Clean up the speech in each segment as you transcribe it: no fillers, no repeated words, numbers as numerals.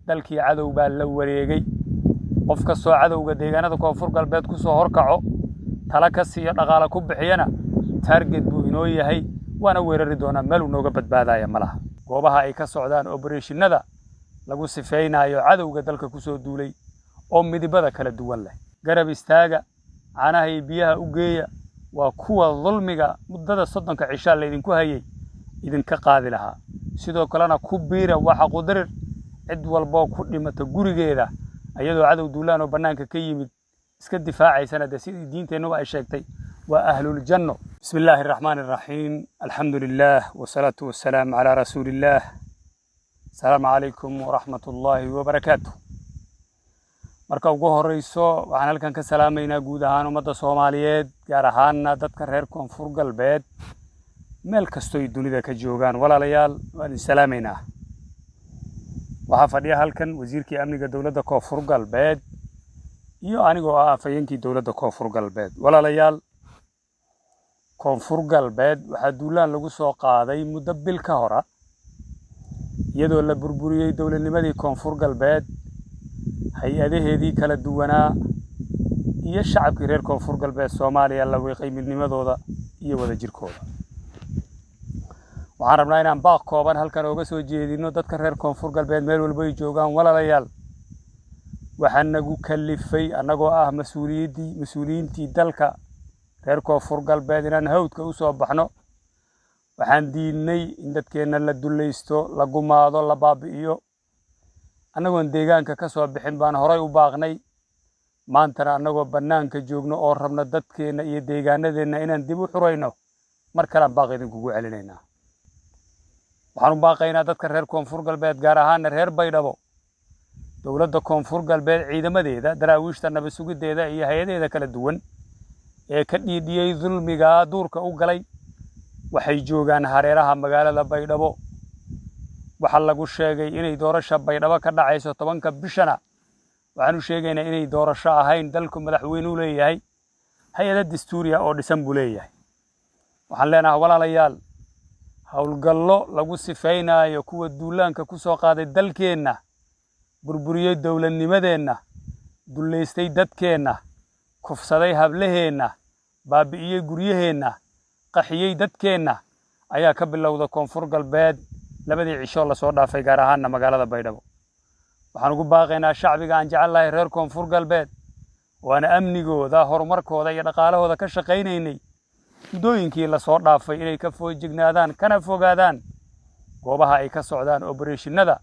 dalkii cadow baa la wareegay qof ka soo cadowga deegaanada koonfur galbeed ku soo horkaco tala ka siiyo dhaqaale ku bixiyana target buu inoo yahay waana weerari doonaa meel uu nooga badbaadaya malaha goobaha ay ka socdaan operation-nada lagu sifeynayo cadowga dalka ku soo duulay oo midibada kala duwan leh garab istaaga caanaha iyo biyaha u geeya waa kuwa dulmiga muddada 30 cisha la idinku hayay idinka qaadi lahaa sidoo kalena ku biira waxa qudarir cid walba ku dhimata gurigeeda ayadoo cadow duulaan oo banaanka ka yimid iska difaacaysana sidii diinteenu ay sheegtay waa ahlul janno bismillaahir rahmaanir rahiim alxamdulillaah wasalaatu wassalaam ala rasuulillaah salaamu calaykum waraxmatullaahi wabarakaatuh marka ugu horeyso waxaan halkan ka salaamaynaa guud ahaan ummadda Soomaaliyeed gaar ahaan dadka reer koonfur galbeed meel kasto ay dunida ka joogaan walaalayaal waan salaamaynaa waxa fadhiya halkan wasiirkii amniga dawladda koonfur galbeed iyo anigoo ah afayeenkii dawladda koonfur galbeed walaalayaal koonfur galbeed waxa duulaan lagu soo qaaday muddo bil ka hor iyadoo la burburiyay dawladnimadii koonfur galbeed hay-adaheedii kala duwanaa iyo shacabkii reer koonfur galbeed Soomaaliya la weeqay midnimadooda iyo wada jirkooda waxaan rabnaa inaan baaq kooban halkan uga soo jeedino dadka reer koonfur galbeed meel walba ay joogaan walaalayaal waxaan nagu kalifay anagoo ah mas'uuliyiintii dalka reer koonfur galbeed inaan hawdka u soo baxno waxaan diidnay in dadkeena la dulaysto la gumaado la baabi'iyo anagoon deegaanka ka soo bixin baan horay u baaqnay maantana anagoo banaanka joogno oo rabna dadkeena iyo deegaanadeena inaan dib u xurayno mar kale baaq idinkugu celinaynaa waxaan u baaqaynaa dadka reer koonfur galbeed gaar ahaan reer Baydhabo dawladda koonfur galbeed ciidamadeeda daraawiishta nabad sugideeda iyo hay'adaheeda kala duwan ee ka dhiidhiyay dulmiga duurka u galay waxay joogaan hareeraha magaalada Baydhabo waxa lagu sheegay inay doorasho Baydhabo ka dhacayso 10ka bishana waxaanu sheegaynaa inay doorasho ahayn dalku madaxweynuhu leeyahay hay'ad dastuuriya oo dhisan buu leeyahay waxaan leenahay walaalayaal hawlgallo lagu sifeynayo kuwa duulaanka ku soo qaaday dalkeena burburiyay dawladnimadeena duleystay dadkeena kufsaday hablaheena baabi'iyay guryaheena qaxiyay dadkeena ayaa ka bilowda koonfur galbeed labadii cisho la soo dhaafay gaar ahaan magaalada Baydhabo waxaan ugu baaqaynaa shacbiga aan jecelahay reer koonfur galbeed waana amnigooda horumarkooda iyo dhaqaalahooda ka shaqaynaynay mudooyinkii la soo dhaafay inay ka foojignaadaan kana fogaadaan goobaha ay ka socdaan operation-nada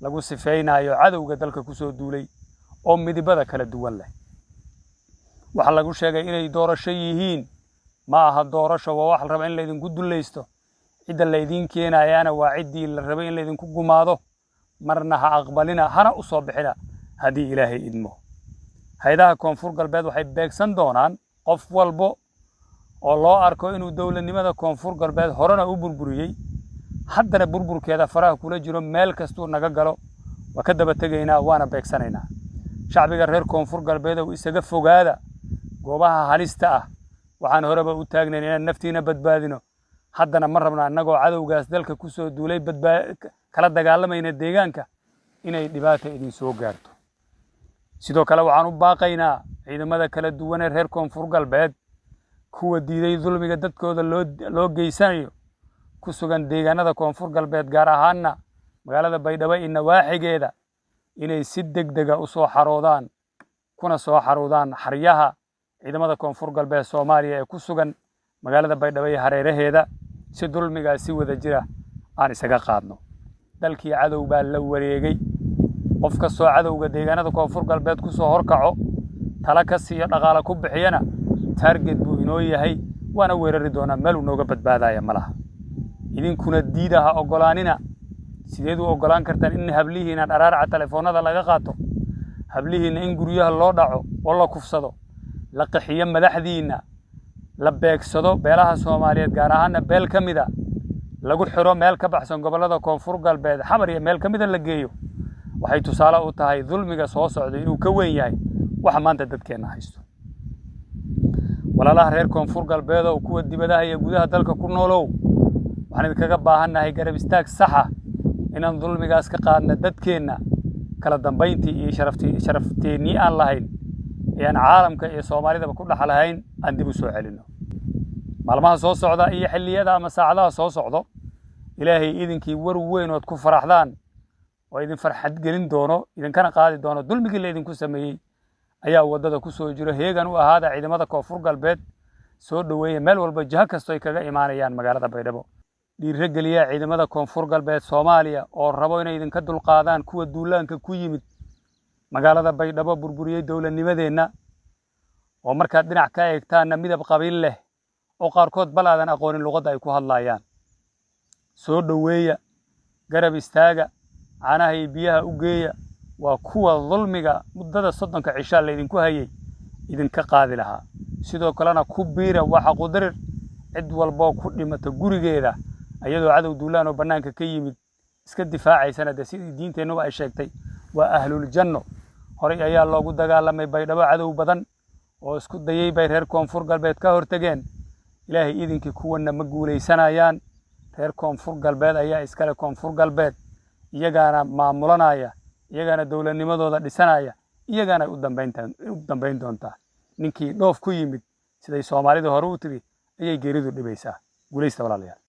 lagu sifeynayo cadowga dalka ku soo duulay oo midibada kala duwan leh waxa lagu sheegay inay doorasho yihiin ma aha doorasho waa wax la rabo in la idinku dulaysto cida la idin keenayana waa cidii la rabay in la idinku gumaado marna ha aqbalina hana u soo bixina hadii Ilaahay idmo hay'adaha koonfur galbeed waxay beegsan doonaan qof walbo oo loo arko inuu dawladnimada koonfur galbeed horena u burburiyay haddana burburkeeda faraha kula jiro meel kasto naga galo waa ka daba tagaynaa waana beegsanaynaa shacbiga reer koonfur galbeed oo isaga fogaada goobaha halista ah waxaan horeba u taagnay inaan naftiina badbaadino haddana ma rabna anagoo cadowgaas dalka ku soo duulay kala dagaalamayna deegaanka inay dhibaato idin soo gaarto sidoo kale waxaan u baaqaynaa ciidamada kala duwan ee reer koonfur galbeed kuwa diiday dulmiga dadkooda loo geysanayo ku sugan deegaanada koonfur galbeed gaar ahaan magaalada Baydhabo iyo nawaaxigeeda inay si degdeg ah u soo xaroodaan kuna soo xaroodaan xaryaha ciidamada koonfur galbeed Soomaaliya ee ku sugan magaalada Baydhabo iyo hareeraheeda si dulmiga si wada jira aan isaga qaadno dalkii cadow baa la wareegay qof ka soo cadowga deegaanada koonfur galbeed ku soo horkaco tala ka siiyo dhaqaale ku bixiyana target buu inoo yahay waana weerari doonaa meel uu nooga badbaadaya malaha idinkuna diidaha ogolaanina sideed u ogolaan kartaan in hablihiina dharaarca telefoonada laga qaato hablihiina in guryaha loo dhaco oo la kufsado la qaxiyo madaxdiina la beegsado beelaha Soomaaliyeed gaar ahaan beel kamida lagu xiro meel ka baxsan gobolada koonfur galbeed xamar iyo meel kamida la geeyo waxay tusaale u tahay dulmiga soo socday inuu ka weyn yahay waxa maanta dadkeena haysto walaalaha reer koonfur galbeed oo kuwa dibadaha iyo gudaha dalka ku noolow waxaan idinkaga baahannahay garab istaag sax ah inaan dulmigaas ka qaadna dadkeena kala dambayntii iyo sharafteenii aan lahayn ayaan caalamka iyo Soomaalidaba ku dhaxalahayn aan dib u soo celino maalmaha soo socda iyo xilliyada ama saacadaha soo socdo ilaahay idinkii war weyn oo ku faraxdaan oo idin farxad gelin doono idinkana qaadi doono dulmigii la idinku sameeyay ayaa wadada ku soo jiro heegan u ahaada ciidamada Koonfur Galbeed soo dhaweeyay meel walba jaha kasto ay kaga imaanayaan magaalada Baydhabo dhiirigeliya ciidamada Koonfur Galbeed Soomaaliya oo rabo inay idinka dulqaadaan kuwa duulaanka ku yimid magaalada Baydhabo burburiyay dawladnimadeena oo marka dhinac ka eegtaana midab qabiil leh oo qaarkood balaadan aqoonin luqadda ay ku hadlayaan soo dhaweeya garab istaaga caanaha biyaha u geeya waa kuwa dulmiga muddada 30 cisha la idinku hayay idinka qaadi lahaa sidoo kalena ku biira waxa qudarir cid walba ku dhimata gurigeeda ayadoo cadow duulaan oo banaanka ka yimid iska difaacaysana sidii diinteenu ay sheegtay waa ahlul janno horay ayaa loogu dagaalamay Baydhabo cadow badan oo isku dayay bay reer Koonfur Galbeed ka hortageen ilaahay idinkii kuwana ma guuleysanayaan reer Koonfur Galbeed ayaa iskale Koonfur Galbeed iyagana maamulanaya iyagana dawladnimadooda dhisanaya iyagana u dambeyn doonta ninkii dhoof ku yimid siday Soomaalidu hore u tiri ayay geeridu dhibaysaa guuleysta walaalayaal